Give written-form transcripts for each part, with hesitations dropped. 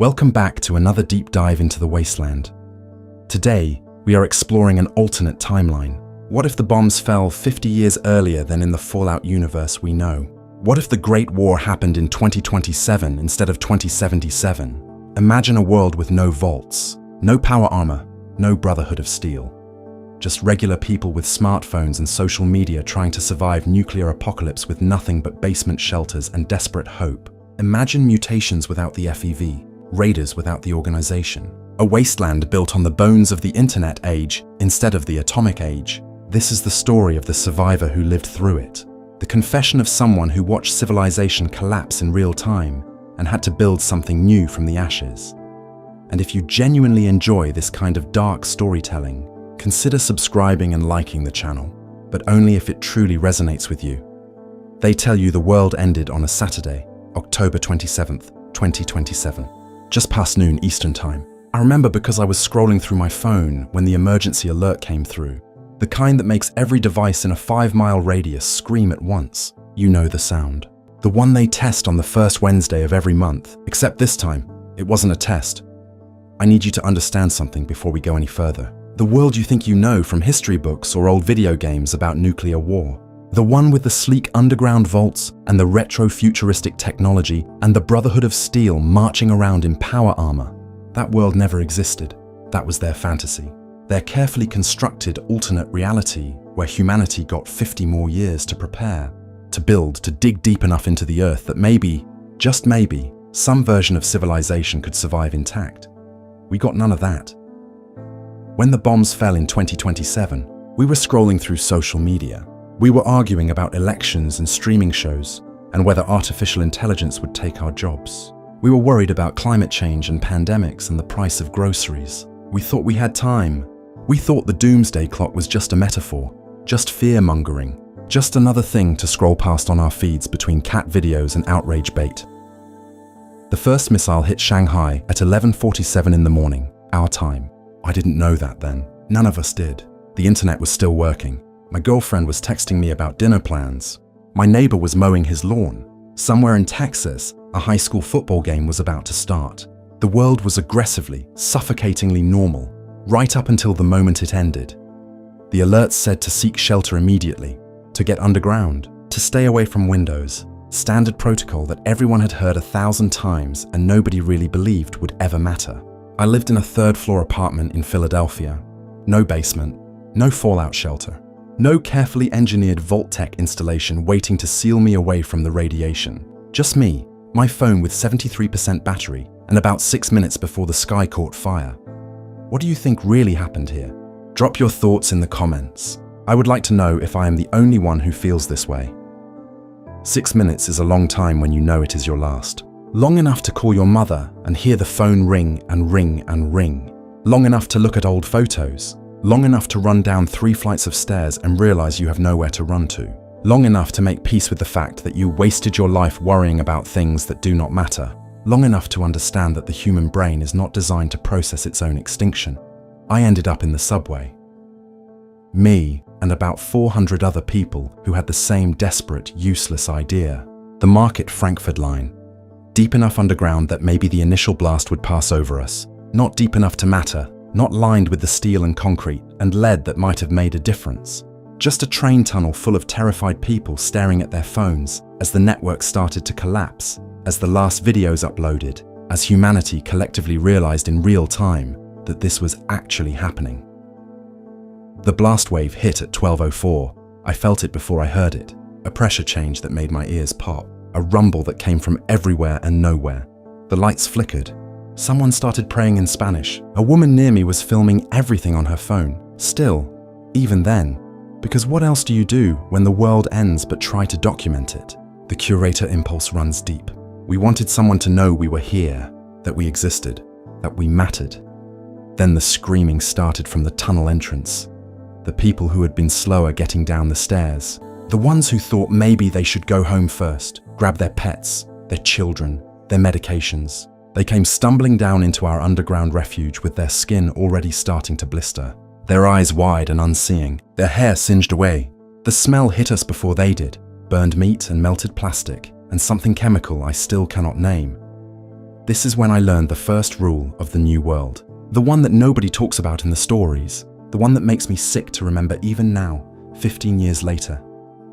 Welcome back to another deep dive into the Wasteland. Today, we are exploring an alternate timeline. What if the bombs fell 50 years earlier than in the Fallout universe we know? What if the Great War happened in 2027 instead of 2077? Imagine a world with no vaults, no power armor, no Brotherhood of Steel. Just regular people with smartphones and social media trying to survive nuclear apocalypse with nothing but basement shelters and desperate hope. Imagine mutations without the FEV, raiders without the organization. A wasteland built on the bones of the internet age instead of the atomic age. This is the story of the survivor who lived through it. The confession of someone who watched civilization collapse in real time and had to build something new from the ashes. And if you genuinely enjoy this kind of dark storytelling, consider subscribing and liking the channel, but only if it truly resonates with you. They tell you the world ended on a Saturday, October 27th, 2027, just past noon Eastern Time. I remember because I was scrolling through my phone when the emergency alert came through, the kind that makes every device in a 5-mile radius scream at once. You know the sound. The one they test on the first Wednesday of every month, except this time, it wasn't a test. I need you to understand something before we go any further. The world you think you know from history books or old video games about nuclear war. The one with the sleek underground vaults and the retro-futuristic technology and the Brotherhood of Steel marching around in power armor. That world never existed. That was their fantasy. Their carefully constructed alternate reality where humanity got 50 more years to prepare, to build, to dig deep enough into the earth that maybe, just maybe, some version of civilization could survive intact. We got none of that. When the bombs fell in 2027, we were scrolling through social media. We were arguing about elections and streaming shows and whether artificial intelligence would take our jobs. We were worried about climate change and pandemics and the price of groceries. We thought we had time. We thought the doomsday clock was just a metaphor, just fear-mongering, just another thing to scroll past on our feeds between cat videos and outrage bait. The first missile hit Shanghai at 11:47 in the morning, our time. I didn't know that then. None of us did. The internet was still working. My girlfriend was texting me about dinner plans. My neighbor was mowing his lawn. Somewhere in Texas, a high school football game was about to start. The world was aggressively, suffocatingly normal, right up until the moment it ended. The alerts said to seek shelter immediately, to get underground, to stay away from windows. Standard protocol that everyone had heard 1,000 times and nobody really believed would ever matter. I lived in a third-floor apartment in Philadelphia. No basement, no fallout shelter, no carefully engineered Vault-Tec installation waiting to seal me away from the radiation. Just me, my phone with 73% battery, and about 6 minutes before the sky caught fire. What do you think really happened here? Drop your thoughts in the comments. I would like to know if I am the only one who feels this way. 6 minutes is a long time when you know it is your last. Long enough to call your mother and hear the phone ring and ring and ring. Long enough to look at old photos. Long enough to run down 3 flights of stairs and realize you have nowhere to run to. Long enough to make peace with the fact that you wasted your life worrying about things that do not matter. Long enough to understand that the human brain is not designed to process its own extinction. I ended up in the subway. Me and about 400 other people who had the same desperate, useless idea. The Market Frankfurt line. Deep enough underground that maybe the initial blast would pass over us. Not deep enough to matter, not lined with the steel and concrete and lead that might have made a difference. Just a train tunnel full of terrified people staring at their phones as the network started to collapse, as the last videos uploaded, as humanity collectively realized in real time that this was actually happening. The blast wave hit at 12:04. I felt it before I heard it. A pressure change that made my ears pop. A rumble that came from everywhere and nowhere. The lights flickered. Someone started praying in Spanish. A woman near me was filming everything on her phone. Still, even then. Because what else do you do when the world ends but try to document it? The curator impulse runs deep. We wanted someone to know we were here, that we existed, that we mattered. Then the screaming started from the tunnel entrance. The people who had been slower getting down the stairs. The ones who thought maybe they should go home first, grab their pets, their children, their medications. They came stumbling down into our underground refuge with their skin already starting to blister, their eyes wide and unseeing, their hair singed away. The smell hit us before they did, burned meat and melted plastic, and something chemical I still cannot name. This is when I learned the first rule of the New World. The one that nobody talks about in the stories. The one that makes me sick to remember even now, 15 years later.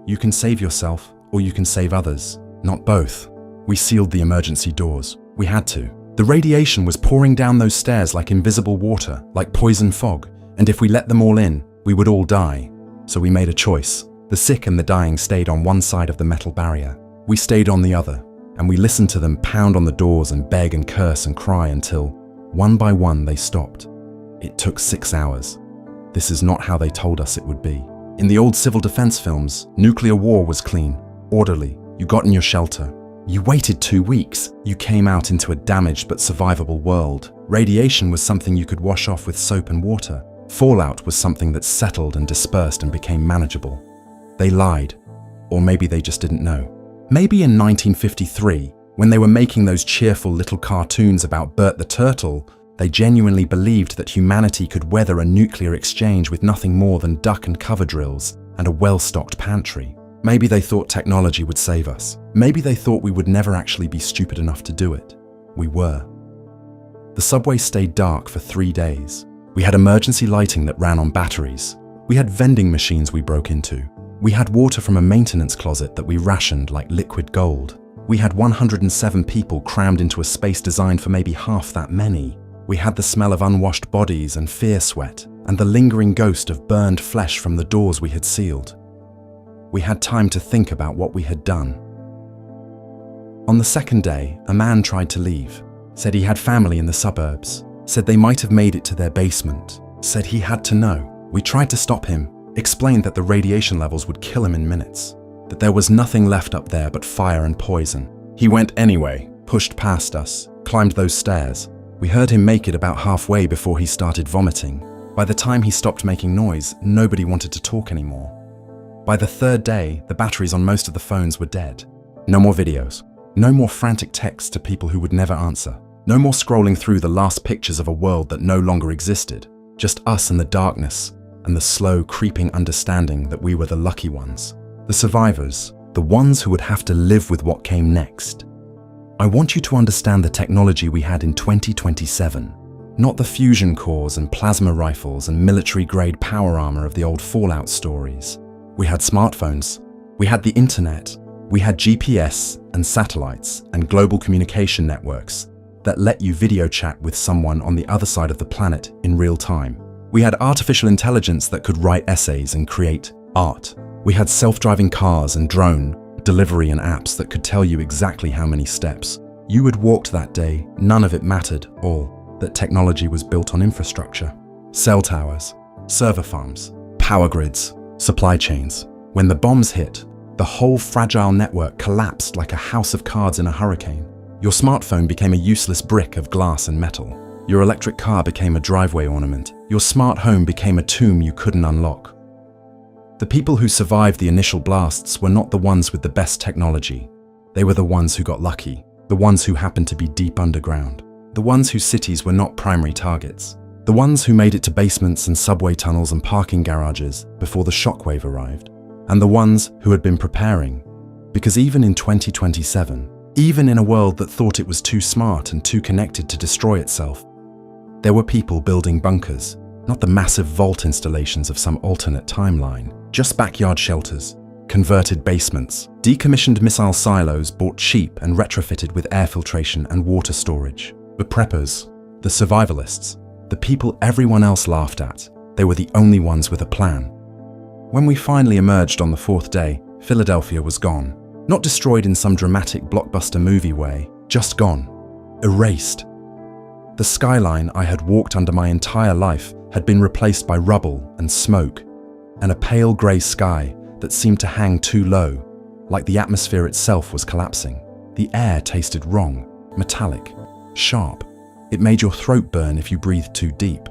You can save yourself, or you can save others. Not both. We sealed the emergency doors. We had to. The radiation was pouring down those stairs like invisible water, like poison fog, and if we let them all in, we would all die. So we made a choice. The sick and the dying stayed on one side of the metal barrier. We stayed on the other, and we listened to them pound on the doors and beg and curse and cry until, one by one, they stopped. It took 6 hours. This is not how they told us it would be. In the old civil defense films, nuclear war was clean, orderly. You got in your shelter. You waited 2 weeks. You came out into a damaged but survivable world. Radiation was something you could wash off with soap and water. Fallout was something that settled and dispersed and became manageable. They lied. Or maybe they just didn't know. Maybe in 1953, when they were making those cheerful little cartoons about Bert the Turtle, they genuinely believed that humanity could weather a nuclear exchange with nothing more than duck and cover drills and a well-stocked pantry. Maybe they thought technology would save us. Maybe they thought we would never actually be stupid enough to do it. We were. The subway stayed dark for 3 days. We had emergency lighting that ran on batteries. We had vending machines we broke into. We had water from a maintenance closet that we rationed like liquid gold. We had 107 people crammed into a space designed for maybe half that many. We had the smell of unwashed bodies and fear sweat, and the lingering ghost of burned flesh from the doors we had sealed. We had time to think about what we had done. On the second day, a man tried to leave, said he had family in the suburbs, said they might have made it to their basement, said he had to know. We tried to stop him, explained that the radiation levels would kill him in minutes, that there was nothing left up there but fire and poison. He went anyway, pushed past us, climbed those stairs. We heard him make it about halfway before he started vomiting. By the time he stopped making noise, nobody wanted to talk anymore. By the third day, the batteries on most of the phones were dead. No more videos. No more frantic texts to people who would never answer. No more scrolling through the last pictures of a world that no longer existed. Just us and the darkness, and the slow, creeping understanding that we were the lucky ones. The survivors, the ones who would have to live with what came next. I want you to understand the technology we had in 2027, not the fusion cores and plasma rifles and military-grade power armor of the old Fallout stories. We had smartphones, we had the internet, we had GPS and satellites and global communication networks that let you video chat with someone on the other side of the planet in real time. We had artificial intelligence that could write essays and create art. We had self-driving cars and drone delivery and apps that could tell you exactly how many steps you had walked that day. None of it mattered, all that technology was built on infrastructure. Cell towers, server farms, power grids, supply chains. When the bombs hit, the whole fragile network collapsed like a house of cards in a hurricane. Your smartphone became a useless brick of glass and metal. Your electric car became a driveway ornament. Your smart home became a tomb you couldn't unlock. The people who survived the initial blasts were not the ones with the best technology. They were the ones who got lucky, the ones who happened to be deep underground, the ones whose cities were not primary targets, the ones who made it to basements and subway tunnels and parking garages before the shockwave arrived, and the ones who had been preparing. Because even in 2027, even in a world that thought it was too smart and too connected to destroy itself, there were people building bunkers, not the massive vault installations of some alternate timeline, just backyard shelters, converted basements, decommissioned missile silos bought cheap and retrofitted with air filtration and water storage. The preppers, the survivalists, the people everyone else laughed at, they were the only ones with a plan. When we finally emerged on the fourth day, Philadelphia was gone. Not destroyed in some dramatic blockbuster movie way, just gone. Erased. The skyline I had walked under my entire life had been replaced by rubble and smoke, and a pale grey sky that seemed to hang too low, like the atmosphere itself was collapsing. The air tasted wrong, metallic, sharp. It made your throat burn if you breathed too deep.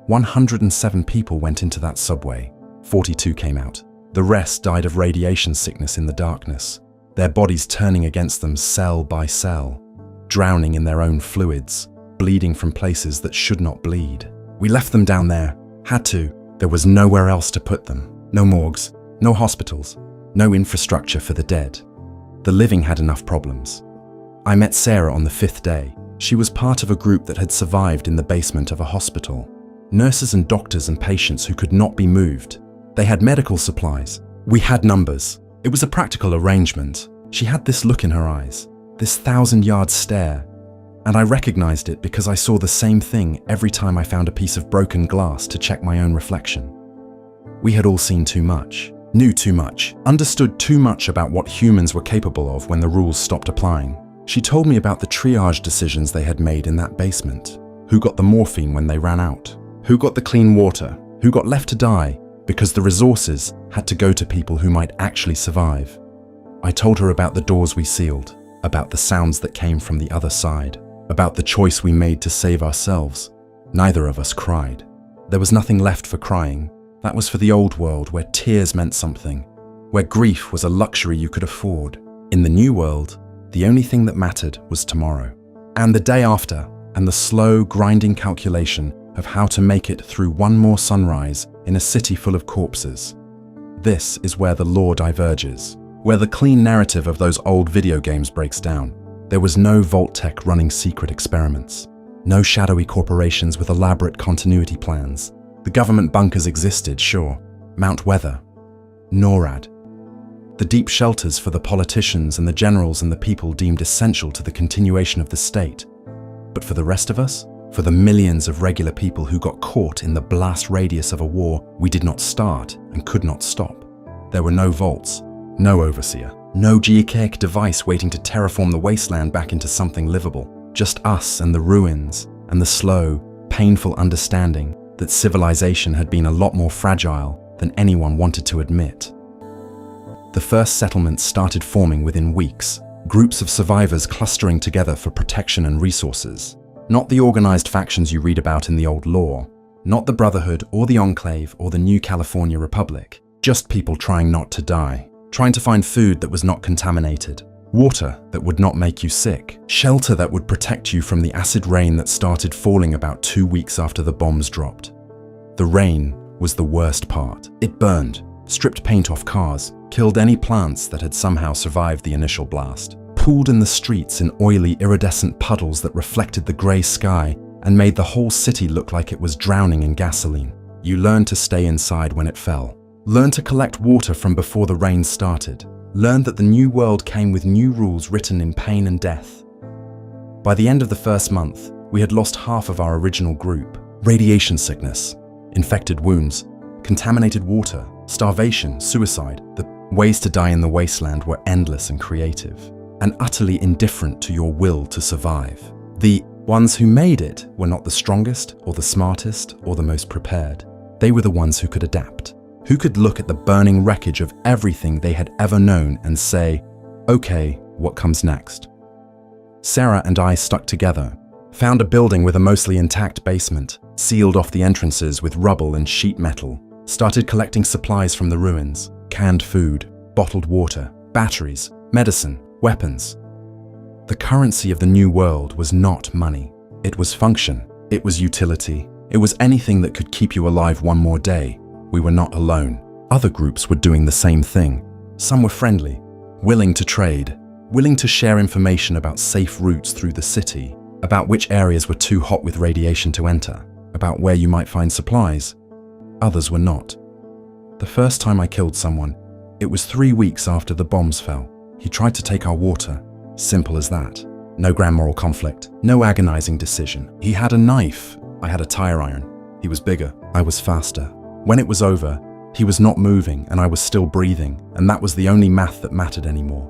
107 people went into that subway. 42 came out. The rest died of radiation sickness in the darkness, their bodies turning against them cell by cell, drowning in their own fluids, bleeding from places that should not bleed. We left them down there, had to. There was nowhere else to put them. No morgues, no hospitals, no infrastructure for the dead. The living had enough problems. I met Sarah on the 5th day. She was part of a group that had survived in the basement of a hospital. Nurses and doctors and patients who could not be moved. They had medical supplies. We had numbers. It was a practical arrangement. She had this look in her eyes, this 1,000-yard stare, and I recognized it because I saw the same thing every time I found a piece of broken glass to check my own reflection. We had all seen too much, knew too much, understood too much about what humans were capable of when the rules stopped applying. She told me about the triage decisions they had made in that basement. Who got the morphine when they ran out? Who got the clean water? Who got left to die because the resources had to go to people who might actually survive? I told her about the doors we sealed, about the sounds that came from the other side, about the choice we made to save ourselves. Neither of us cried. There was nothing left for crying. That was for the old world where tears meant something, where grief was a luxury you could afford. In the new world, the only thing that mattered was tomorrow, and the day after, and the slow, grinding calculation of how to make it through one more sunrise in a city full of corpses. This is where the law diverges, where the clean narrative of those old video games breaks down. There was no Vault-Tec running secret experiments, no shadowy corporations with elaborate continuity plans. The government bunkers existed, sure, Mount Weather, NORAD, the deep shelters for the politicians and the generals and the people deemed essential to the continuation of the state. But for the rest of us, for the millions of regular people who got caught in the blast radius of a war we did not start and could not stop, there were no vaults, no overseer, no geocache device waiting to terraform the wasteland back into something livable. Just us and the ruins and the slow, painful understanding that civilization had been a lot more fragile than anyone wanted to admit. The first settlements started forming within weeks, groups of survivors clustering together for protection and resources. Not the organized factions you read about in the old lore, not the Brotherhood or the Enclave or the New California Republic, just people trying not to die, trying to find food that was not contaminated, water that would not make you sick, shelter that would protect you from the acid rain that started falling about 2 weeks after the bombs dropped. The rain was the worst part. It burned, stripped paint off cars, killed any plants that had somehow survived the initial blast, pooled in the streets in oily, iridescent puddles that reflected the grey sky and made the whole city look like it was drowning in gasoline. You learned to stay inside when it fell, learned to collect water from before the rain started, learned that the new world came with new rules written in pain and death. By the end of the first month, we had lost half of our original group. Radiation sickness, infected wounds, contaminated water, starvation, suicide. The ways to die in the wasteland were endless and creative, and utterly indifferent to your will to survive. The ones who made it were not the strongest or the smartest or the most prepared. They were the ones who could adapt, who could look at the burning wreckage of everything they had ever known and say, okay, what comes next? Sarah and I stuck together, found a building with a mostly intact basement, sealed off the entrances with rubble and sheet metal, started collecting supplies from the ruins, canned food, bottled water, batteries, medicine, weapons. The currency of the new world was not money. It was function. It was utility. It was anything that could keep you alive one more day. We were not alone. Other groups were doing the same thing. Some were friendly, willing to trade, willing to share information about safe routes through the city, about which areas were too hot with radiation to enter, about where you might find supplies. Others were not. The first time I killed someone, it was 3 weeks after the bombs fell. He tried to take our water. Simple as that. No grand moral conflict, no agonizing decision. He had a knife. I had a tire iron. He was bigger. I was faster. When it was over, he was not moving and I was still breathing, and that was the only math that mattered anymore.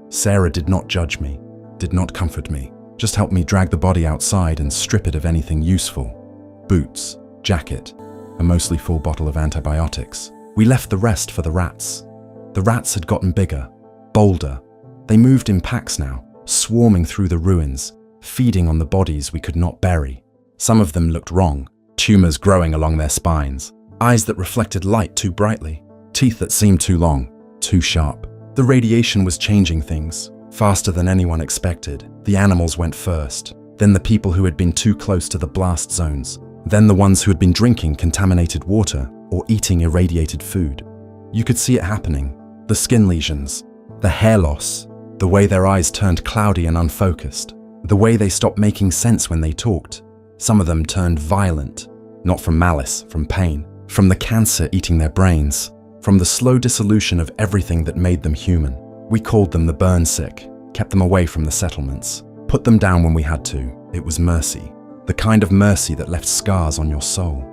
Sarah did not judge me, did not comfort me, just helped me drag the body outside and strip it of anything useful. Boots, jacket, a mostly full bottle of antibiotics. We left the rest for the rats. The rats had gotten bigger, bolder. They moved in packs now, swarming through the ruins, feeding on the bodies we could not bury. Some of them looked wrong, tumors growing along their spines, eyes that reflected light too brightly, teeth that seemed too long, too sharp. The radiation was changing things, faster than anyone expected. The animals went first, then the people who had been too close to the blast zones, then the ones who had been drinking contaminated water or eating irradiated food. You could see it happening. The skin lesions, the hair loss, The way their eyes turned cloudy and unfocused. The way they stopped making sense when they talked. Some of them turned violent, not from malice, from pain, from the cancer eating their brains, from the slow dissolution of everything that made them human. We called them the burn sick, kept them away from the settlements, put them down when we had to. It was mercy, the kind of mercy that left scars on your soul.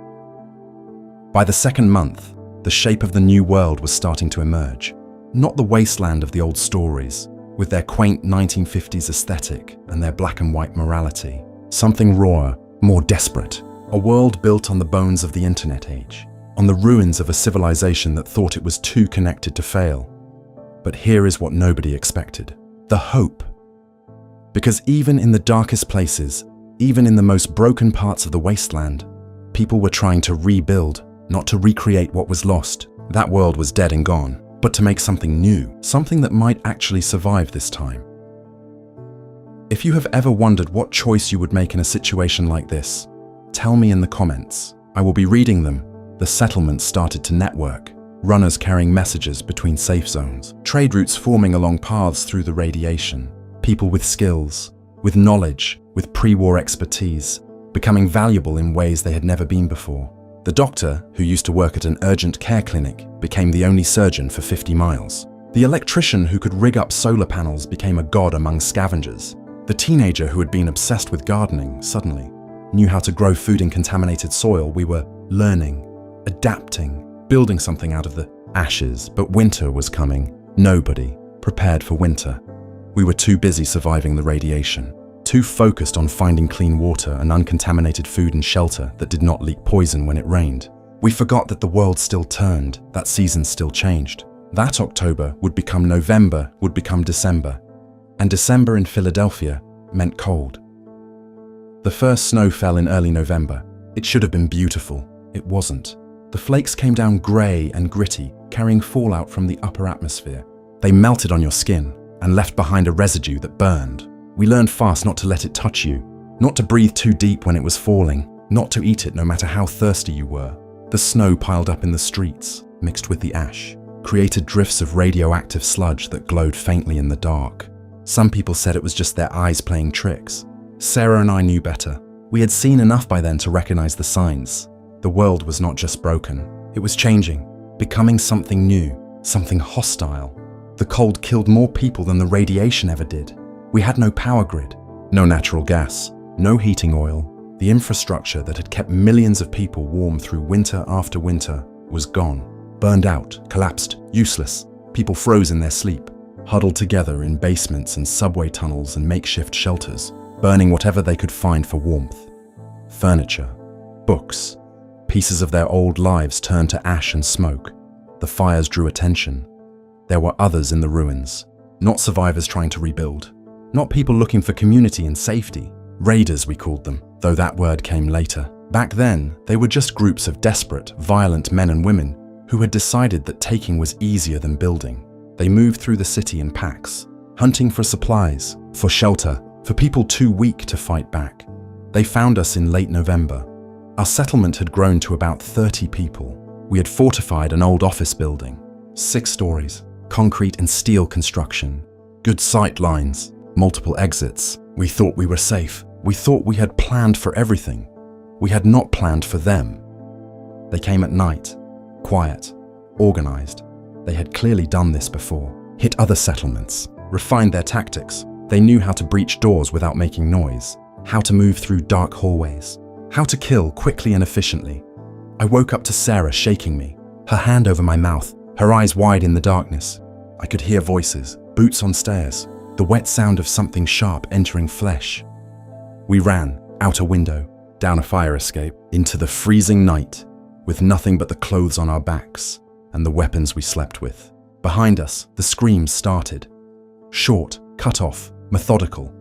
By the second month, the shape of the new world was starting to emerge. Not the wasteland of the old stories, with their quaint 1950s aesthetic and their black and white morality. Something rawer, more desperate. A world built on the bones of the internet age, on the ruins of a civilization that thought it was too connected to fail. But here is what nobody expected. The hope. Because even in the darkest places, even in the most broken parts of the wasteland, people were trying to rebuild, not to recreate what was lost. That world was dead and gone, but to make something new, something that might actually survive this time. If you have ever wondered what choice you would make in a situation like this, tell me in the comments. I will be reading them. The settlements started to network, runners carrying messages between safe zones, trade routes forming along paths through the radiation, people with skills, with knowledge, with pre-war expertise, becoming valuable in ways they had never been before. The doctor, who used to work at an urgent care clinic, became the only surgeon for 50 miles. The electrician who could rig up solar panels became a god among scavengers. The teenager who had been obsessed with gardening suddenly knew how to grow food in contaminated soil. We were learning, adapting, building something out of the ashes. But winter was coming. Nobody prepared for winter. We were too busy surviving the radiation, too focused on finding clean water and uncontaminated food and shelter that did not leak poison when it rained. We forgot that the world still turned, that seasons still changed. That October would become November, would become December. And December in Philadelphia meant cold. The first snow fell in early November. It should have been beautiful. It wasn't. The flakes came down grey and gritty, carrying fallout from the upper atmosphere. They melted on your skin and left behind a residue that burned. We learned fast not to let it touch you, not to breathe too deep when it was falling, not to eat it no matter how thirsty you were. The snow piled up in the streets, mixed with the ash, created drifts of radioactive sludge that glowed faintly in the dark. Some people said it was just their eyes playing tricks. Sarah and I knew better. We had seen enough by then to recognize the signs. The world was not just broken. It was changing, becoming something new, something hostile. The cold killed more people than the radiation ever did. We had no power grid, no natural gas, no heating oil. The infrastructure that had kept millions of people warm through winter after winter was gone. Burned out, collapsed, useless. People froze in their sleep, huddled together in basements and subway tunnels and makeshift shelters, burning whatever they could find for warmth. Furniture, books, pieces of their old lives turned to ash and smoke. The fires drew attention. There were others in the ruins, not survivors trying to rebuild, not people looking for community and safety. Raiders, we called them, though that word came later. Back then, they were just groups of desperate, violent men and women who had decided that taking was easier than building. They moved through the city in packs, hunting for supplies, for shelter, for people too weak to fight back. They found us in late November. Our settlement had grown to about 30 people. We had fortified an old office building, 6 stories, concrete and steel construction, good sight lines, multiple exits. We thought we were safe. We thought we had planned for everything. We had not planned for them. They came at night, quiet, organized. They had clearly done this before, hit other settlements, refined their tactics. They knew how to breach doors without making noise, how to move through dark hallways, how to kill quickly and efficiently. I woke up to Sarah shaking me, her hand over my mouth, her eyes wide in the darkness. I could hear voices, boots on stairs, the wet sound of something sharp entering flesh. We ran, out a window, down a fire escape, into the freezing night, with nothing but the clothes on our backs and the weapons we slept with. Behind us, the screams started. Short, cut off, methodical.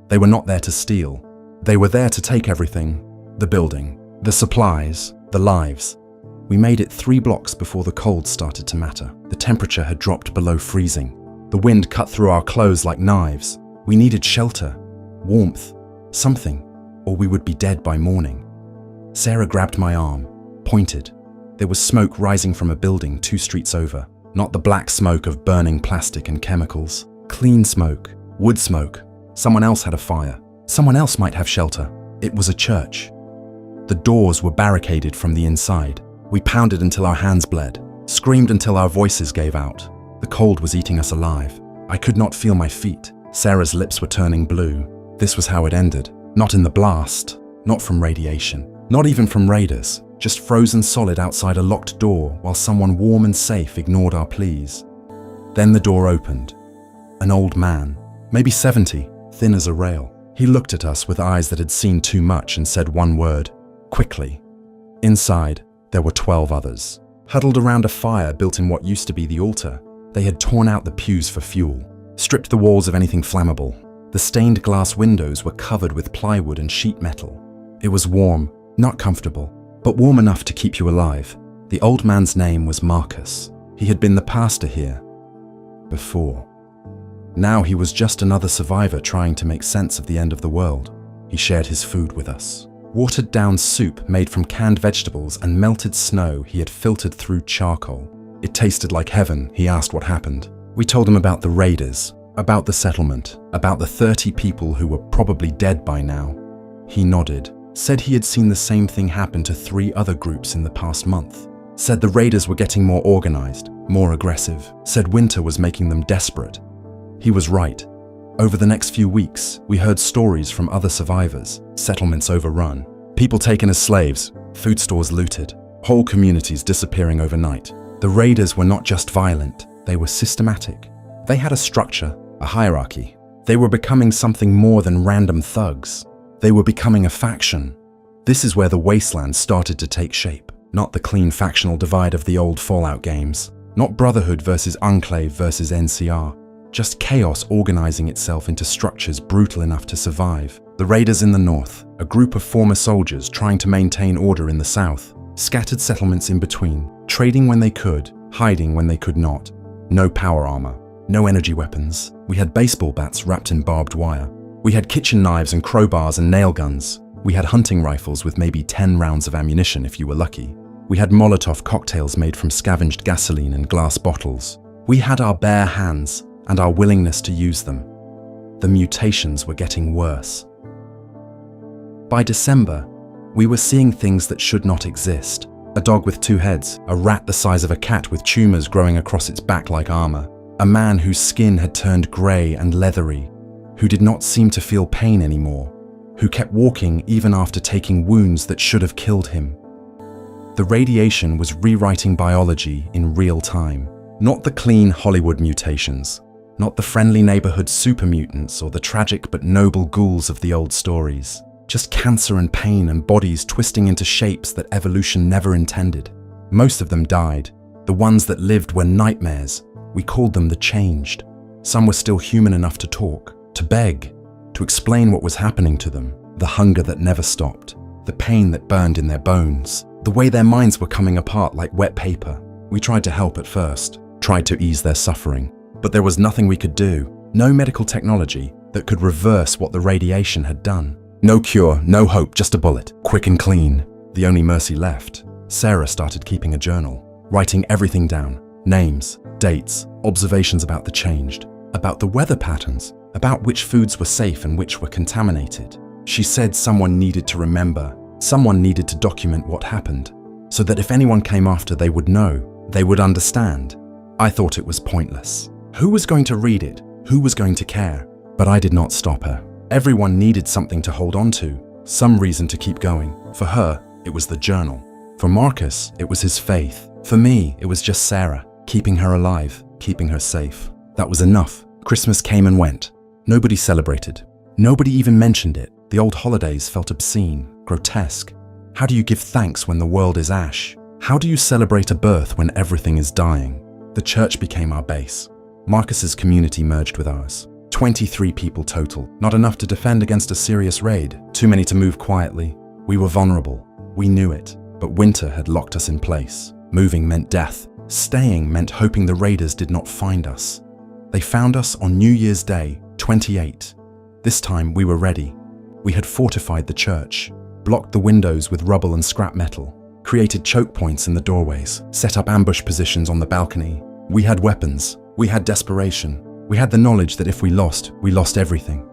They were not there to steal. They were there to take everything. The building, the supplies, the lives. We made it 3 blocks before the cold started to matter. The temperature had dropped below freezing. The wind cut through our clothes like knives. We needed shelter, warmth, something, or we would be dead by morning. Sarah grabbed my arm, pointed. There was smoke rising from a building 2 streets over, not the black smoke of burning plastic and chemicals. Clean smoke, wood smoke. Someone else had a fire. Someone else might have shelter. It was a church. The doors were barricaded from the inside. We pounded until our hands bled, screamed until our voices gave out. The cold was eating us alive. I could not feel my feet. Sarah's lips were turning blue. This was how it ended. Not in the blast, not from radiation, not even from raiders, just frozen solid outside a locked door while someone warm and safe ignored our pleas. Then the door opened. An old man, maybe 70, thin as a rail. He looked at us with eyes that had seen too much and said one word, quickly. Inside, there were 12 others, huddled around a fire built in what used to be the altar. They had torn out the pews for fuel, stripped the walls of anything flammable. The stained glass windows were covered with plywood and sheet metal. It was warm, not comfortable, but warm enough to keep you alive. The old man's name was Marcus. He had been the pastor here before. Now he was just another survivor trying to make sense of the end of the world. He shared his food with us. Watered down soup made from canned vegetables and melted snow he had filtered through charcoal. It tasted like heaven. He asked what happened. We told him about the raiders, about the settlement, about the 30 people who were probably dead by now. He nodded, said he had seen the same thing happen to 3 other groups in the past month. Said the raiders were getting more organized, more aggressive. Said winter was making them desperate. He was right. Over the next few weeks, we heard stories from other survivors, settlements overrun, people taken as slaves, food stores looted, whole communities disappearing overnight. The raiders were not just violent, they were systematic. They had a structure, a hierarchy. They were becoming something more than random thugs. They were becoming a faction. This is where the Wasteland started to take shape, not the clean factional divide of the old Fallout games, not Brotherhood versus Enclave versus NCR. Just chaos organizing itself into structures brutal enough to survive. The raiders in the north, a group of former soldiers trying to maintain order in the south. Scattered settlements in between, trading when they could, hiding when they could not. No power armor, no energy weapons. We had baseball bats wrapped in barbed wire. We had kitchen knives and crowbars and nail guns. We had hunting rifles with maybe 10 rounds of ammunition if you were lucky. We had Molotov cocktails made from scavenged gasoline and glass bottles. We had our bare hands and our willingness to use them. The mutations were getting worse. By December, we were seeing things that should not exist. A dog with 2 heads, a rat the size of a cat with tumors growing across its back like armor, a man whose skin had turned grey and leathery, who did not seem to feel pain anymore, who kept walking even after taking wounds that should have killed him. The radiation was rewriting biology in real time, not the clean Hollywood mutations, not the friendly neighborhood super mutants or the tragic but noble ghouls of the old stories. Just cancer and pain and bodies twisting into shapes that evolution never intended. Most of them died. The ones that lived were nightmares. We called them the changed. Some were still human enough to talk, to beg, to explain what was happening to them, the hunger that never stopped, the pain that burned in their bones, the way their minds were coming apart like wet paper. We tried to help at first, tried to ease their suffering, but there was nothing we could do, no medical technology that could reverse what the radiation had done. No cure, no hope, just a bullet, quick and clean. The only mercy left. Sarah started keeping a journal, writing everything down, names, dates, observations about the changed, about the weather patterns, about which foods were safe and which were contaminated. She said someone needed to remember, someone needed to document what happened, so that if anyone came after they would know, they would understand. I thought it was pointless. Who was going to read it? Who was going to care? But I did not stop her. Everyone needed something to hold on to, some reason to keep going. For her, it was the journal. For Marcus, it was his faith. For me, it was just Sarah, keeping her alive, keeping her safe. That was enough. Christmas came and went. Nobody celebrated. Nobody even mentioned it. The old holidays felt obscene, grotesque. How do you give thanks when the world is ash? How do you celebrate a birth when everything is dying? The church became our base. Marcus's community merged with ours. 23 people total, not enough to defend against a serious raid, too many to move quietly. We were vulnerable, we knew it, but winter had locked us in place. Moving meant death, staying meant hoping the raiders did not find us. They found us on New Year's Day, 28. This time we were ready. We had fortified the church, blocked the windows with rubble and scrap metal, created choke points in the doorways, set up ambush positions on the balcony. We had weapons, we had desperation. We had the knowledge that if we lost everything.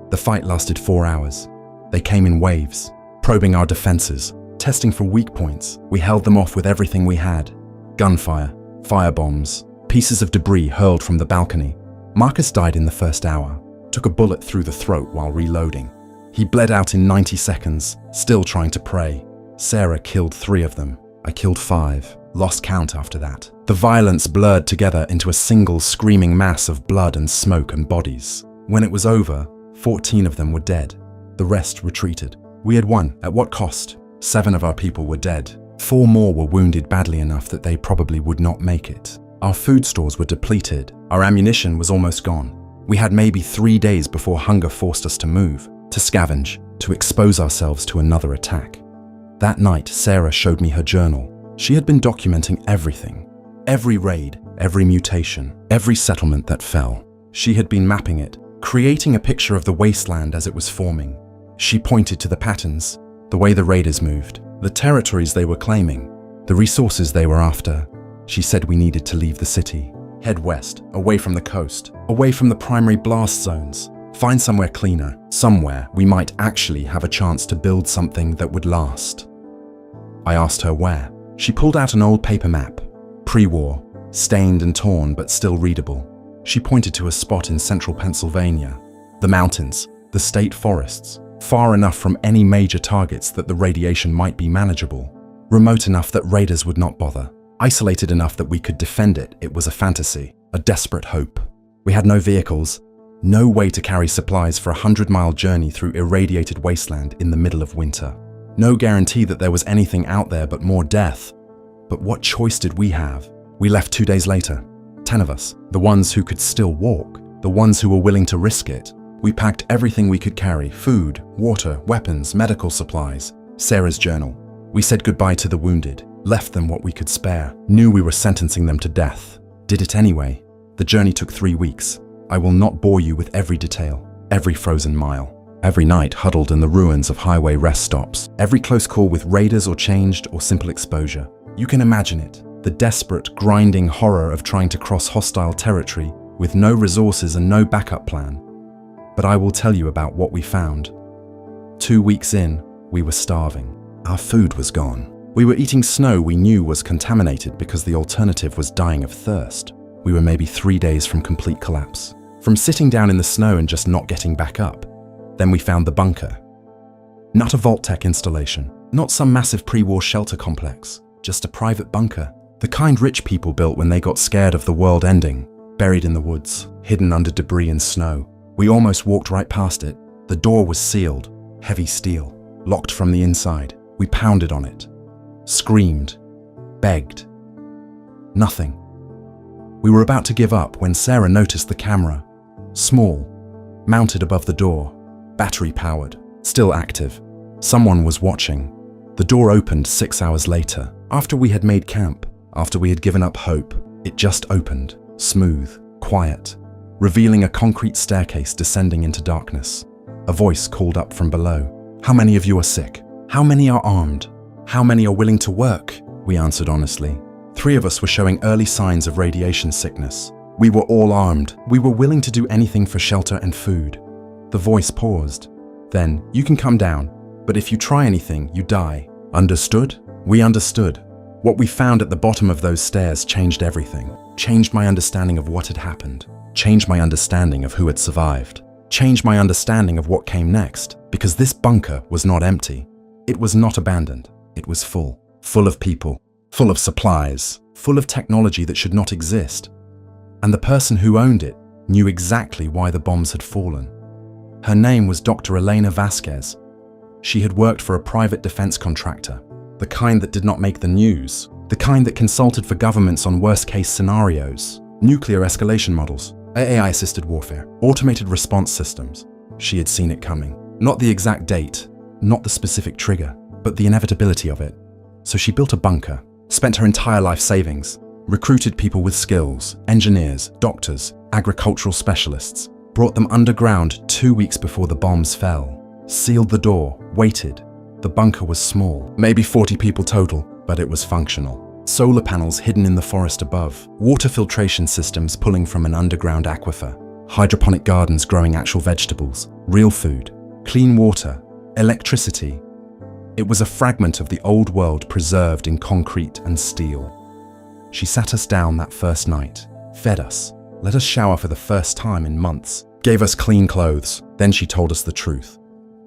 The fight lasted 4 hours. They came in waves, probing our defenses, testing for weak points. We held them off with everything we had. Gunfire, firebombs, pieces of debris hurled from the balcony. Marcus died in the first hour, took a bullet through the throat while reloading. He bled out in 90 seconds, still trying to pray. Sarah killed 3 of them. I killed 5, lost count after that. The violence blurred together into a single screaming mass of blood and smoke and bodies. When it was over, 14 of them were dead. The rest retreated. We had won. At what cost? 7 of our people were dead. 4 more were wounded badly enough that they probably would not make it. Our food stores were depleted. Our ammunition was almost gone. We had maybe 3 days before hunger forced us to move, to scavenge, to expose ourselves to another attack. That night, Sarah showed me her journal. She had been documenting everything. Every raid, every mutation, every settlement that fell. She had been mapping it, creating a picture of the wasteland as it was forming. She pointed to the patterns, the way the raiders moved, the territories they were claiming, the resources they were after. She said we needed to leave the city, head west, away from the coast, away from the primary blast zones, find somewhere cleaner, somewhere we might actually have a chance to build something that would last. I asked her where. She pulled out an old paper map, pre-war, stained and torn but still readable. She pointed to a spot in central Pennsylvania, the mountains, the state forests, far enough from any major targets that the radiation might be manageable, remote enough that raiders would not bother, isolated enough that we could defend it. It was a fantasy, a desperate hope. We had no vehicles, no way to carry supplies for a 100-mile journey through irradiated wasteland in the middle of winter. No guarantee that there was anything out there but more death. But what choice did we have? We left 2 days later. 10 of us, the ones who could still walk, the ones who were willing to risk it. We packed everything we could carry: food, water, weapons, medical supplies. Sarah's journal. We said goodbye to the wounded, left them what we could spare, knew we were sentencing them to death. Did it anyway. The journey took 3 weeks. I will not bore you with every detail, every frozen mile. Every night huddled in the ruins of highway rest stops. Every close call with raiders or changed or simple exposure. You can imagine it. The desperate, grinding horror of trying to cross hostile territory with no resources and no backup plan. But I will tell you about what we found. 2 weeks in, we were starving. Our food was gone. We were eating snow we knew was contaminated because the alternative was dying of thirst. We were maybe 3 days from complete collapse, from sitting down in the snow and just not getting back up. Then we found the bunker. Not a Vault-Tec installation, not some massive pre-war shelter complex, just a private bunker. The kind rich people built when they got scared of the world ending, buried in the woods, hidden under debris and snow. We almost walked right past it. The door was sealed, heavy steel, locked from the inside. We pounded on it, screamed, begged. Nothing. We were about to give up when Sarah noticed the camera. Small, mounted above the door, battery-powered, still active. Someone was watching. The door opened 6 hours later, after we had made camp. After we had given up hope, it just opened, smooth, quiet, revealing a concrete staircase descending into darkness. A voice called up from below. How many of you are sick? How many are armed? How many are willing to work? We answered honestly. 3 of us were showing early signs of radiation sickness. We were all armed. We were willing to do anything for shelter and food. The voice paused. Then, you can come down, but if you try anything, you die. Understood? We understood. What we found at the bottom of those stairs changed everything. Changed my understanding of what had happened. Changed my understanding of who had survived. Changed my understanding of what came next. Because this bunker was not empty. It was not abandoned. It was full. Full of people. Full of supplies. Full of technology that should not exist. And the person who owned it knew exactly why the bombs had fallen. Her name was Dr. Elena Vasquez. She had worked for a private defense contractor. The kind that did not make the news, the kind that consulted for governments on worst-case scenarios, nuclear escalation models, AI-assisted warfare, automated response systems. She had seen it coming. Not the exact date, not the specific trigger, but the inevitability of it. So she built a bunker, spent her entire life savings, recruited people with skills, engineers, doctors, agricultural specialists, brought them underground 2 weeks before the bombs fell, sealed the door, waited. The bunker was small, maybe 40 people total, but it was functional. Solar panels hidden in the forest above, water filtration systems pulling from an underground aquifer, hydroponic gardens growing actual vegetables, real food, clean water, electricity. It was a fragment of the old world preserved in concrete and steel. She sat us down that first night, fed us, let us shower for the first time in months, gave us clean clothes. Then she told us the truth.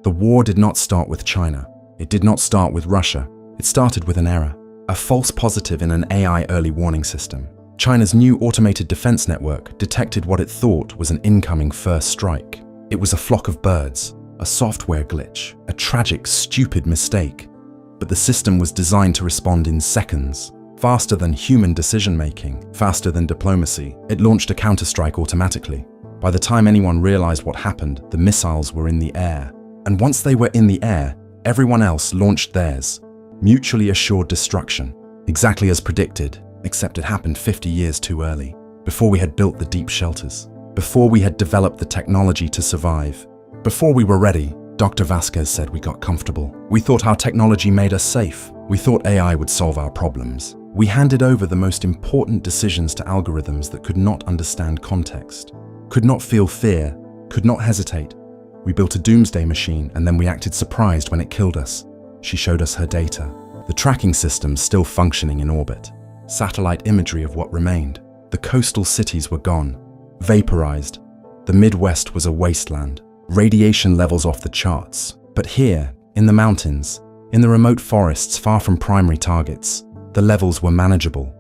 The war did not start with China. It did not start with Russia. It started with an error. A false positive in an AI early warning system. China's new automated defense network detected what it thought was an incoming first strike. It was a flock of birds, a software glitch, a tragic, stupid mistake. But the system was designed to respond in seconds, faster than human decision-making, faster than diplomacy. It launched a counterstrike automatically. By the time anyone realized what happened, the missiles were in the air. And once they were in the air, everyone else launched theirs. Mutually assured destruction, exactly as predicted, except it happened 50 years too early, before we had built the deep shelters, before we had developed the technology to survive. Before we were ready, Dr. Vasquez said we got comfortable. We thought our technology made us safe. We thought AI would solve our problems. We handed over the most important decisions to algorithms that could not understand context, could not feel fear, could not hesitate. We built a doomsday machine and then we acted surprised when it killed us. She showed us her data, the tracking systems still functioning in orbit, satellite imagery of what remained. The coastal cities were gone, vaporized. The Midwest was a wasteland, radiation levels off the charts. But here, in the mountains, in the remote forests far from primary targets, the levels were manageable,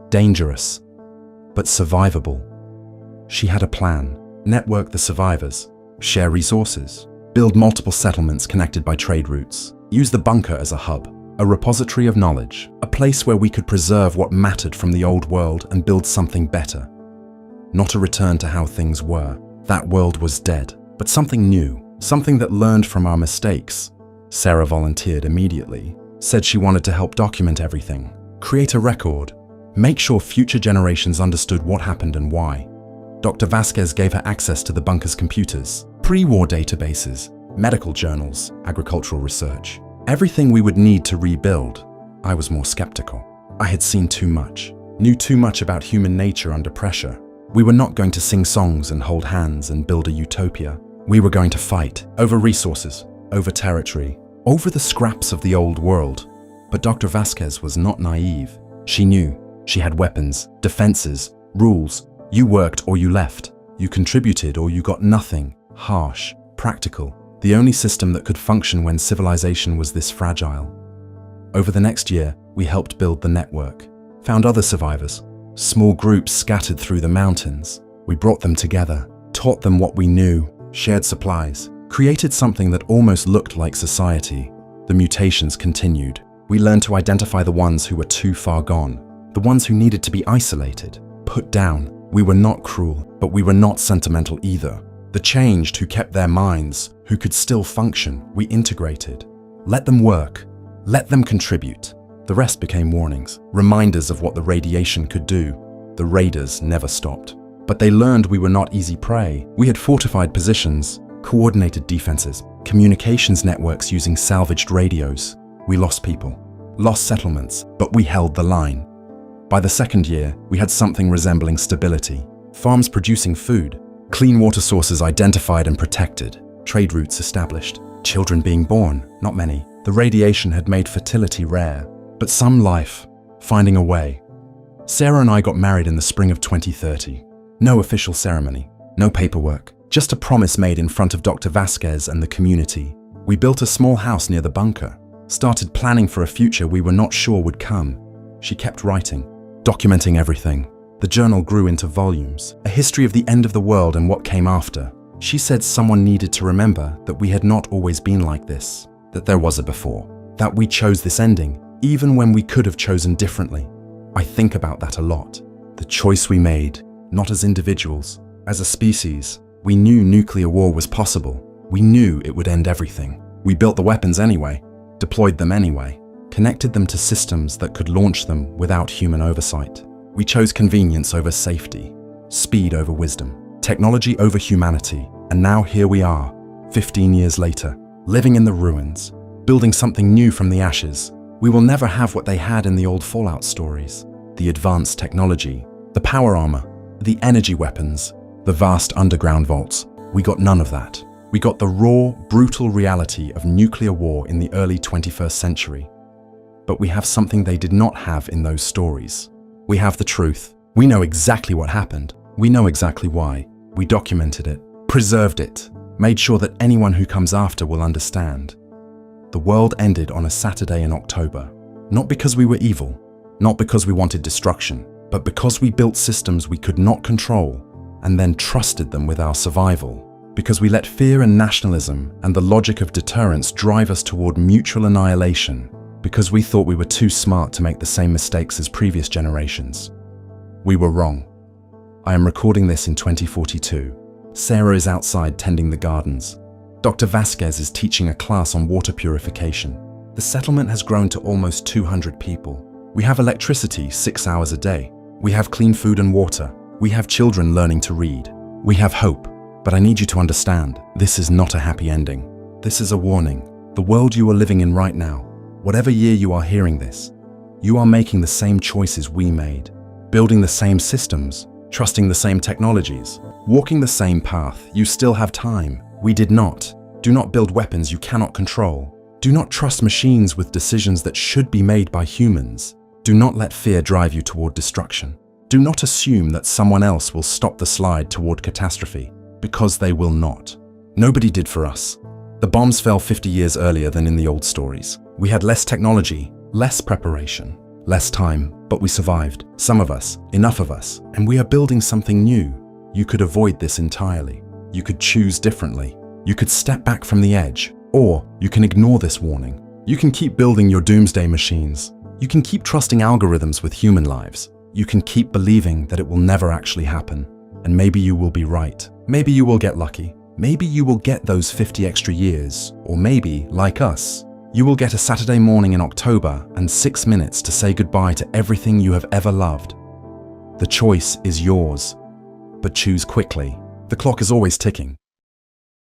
dangerous, but survivable. She had a plan: network the survivors, share resources, build multiple settlements connected by trade routes, use the bunker as a hub, a repository of knowledge, a place where we could preserve what mattered from the old world and build something better. Not a return to how things were. That world was dead, but something new, something that learned from our mistakes. Sarah volunteered immediately, said she wanted to help document everything, create a record, make sure future generations understood what happened and why. Dr. Vasquez gave her access to the bunker's computers, pre-war databases, medical journals, agricultural research, everything we would need to rebuild. I was more skeptical. I had seen too much, knew too much about human nature under pressure. We were not going to sing songs and hold hands and build a utopia. We were going to fight over resources, over territory, over the scraps of the old world. But Dr. Vasquez was not naive. She knew. She had weapons, defenses, rules. You worked or you left. You contributed or you got nothing. Harsh, practical. The only system that could function when civilization was this fragile. Over the next year, we helped build the network, found other survivors, small groups scattered through the mountains. We brought them together, taught them what we knew, shared supplies, created something that almost looked like society. The mutations continued. We learned to identify the ones who were too far gone, the ones who needed to be isolated, put down. We were not cruel, but we were not sentimental either. The changed who kept their minds, who could still function, we integrated. Let them work. Let them contribute. The rest became warnings, reminders of what the radiation could do. The raiders never stopped. But they learned we were not easy prey. We had fortified positions, coordinated defenses, communications networks using salvaged radios. We lost people, lost settlements, but we held the line. By the second year, we had something resembling stability. Farms producing food, clean water sources identified and protected, trade routes established, children being born, not many. The radiation had made fertility rare, but some life, finding a way. Sarah and I got married in the spring of 2030. No official ceremony, no paperwork, just a promise made in front of Dr. Vasquez and the community. We built a small house near the bunker, started planning for a future we were not sure would come. She kept writing, documenting everything. The journal grew into volumes, a history of the end of the world and what came after. She said someone needed to remember that we had not always been like this, that there was a before, that we chose this ending, even when we could have chosen differently. I think about that a lot. The choice we made, not as individuals, as a species. We knew nuclear war was possible. We knew it would end everything. We built the weapons anyway, deployed them anyway, connected them to systems that could launch them without human oversight. We chose convenience over safety, speed over wisdom, technology over humanity, and now here we are, 15 years later, living in the ruins, building something new from the ashes, We will never have what they had in the old Fallout stories. The advanced technology, the power armor, the energy weapons, the vast underground vaults. We got none of that. We got the raw, brutal reality of nuclear war in the early 21st century. But we have something they did not have in those stories. We have the truth. We know exactly what happened. We know exactly why. We documented it, preserved it, made sure that anyone who comes after will understand. The world ended on a Saturday in October, not because we were evil, not because we wanted destruction, but because we built systems we could not control and then trusted them with our survival. Because we let fear and nationalism and the logic of deterrence drive us toward mutual annihilation. Because we thought we were too smart to make the same mistakes as previous generations. We were wrong. I am recording this in 2042. Sarah is outside tending the gardens. Dr. Vasquez is teaching a class on water purification. The settlement has grown to almost 200 people. We have electricity 6 hours a day. We have clean food and water. We have children learning to read. We have hope. But I need you to understand, this is not a happy ending. This is a warning. The world you are living in right now, whatever year you are hearing this, you are making the same choices we made, building the same systems, trusting the same technologies, walking the same path. You still have time. We did not. Do not build weapons you cannot control. Do not trust machines with decisions that should be made by humans. Do not let fear drive you toward destruction. Do not assume that someone else will stop the slide toward catastrophe, because they will not. Nobody did for us. The bombs fell 50 years earlier than in the old stories. We had less technology, less preparation, less time, but we survived. Some of us, enough of us, and we are building something new. You could avoid this entirely. You could choose differently. You could step back from the edge, or you can ignore this warning. You can keep building your doomsday machines. You can keep trusting algorithms with human lives. You can keep believing that it will never actually happen. And maybe you will be right. Maybe you will get lucky. Maybe you will get those 50 extra years. Or maybe, like us, you will get a Saturday morning in October and 6 minutes to say goodbye to everything you have ever loved. The choice is yours. But choose quickly. The clock is always ticking.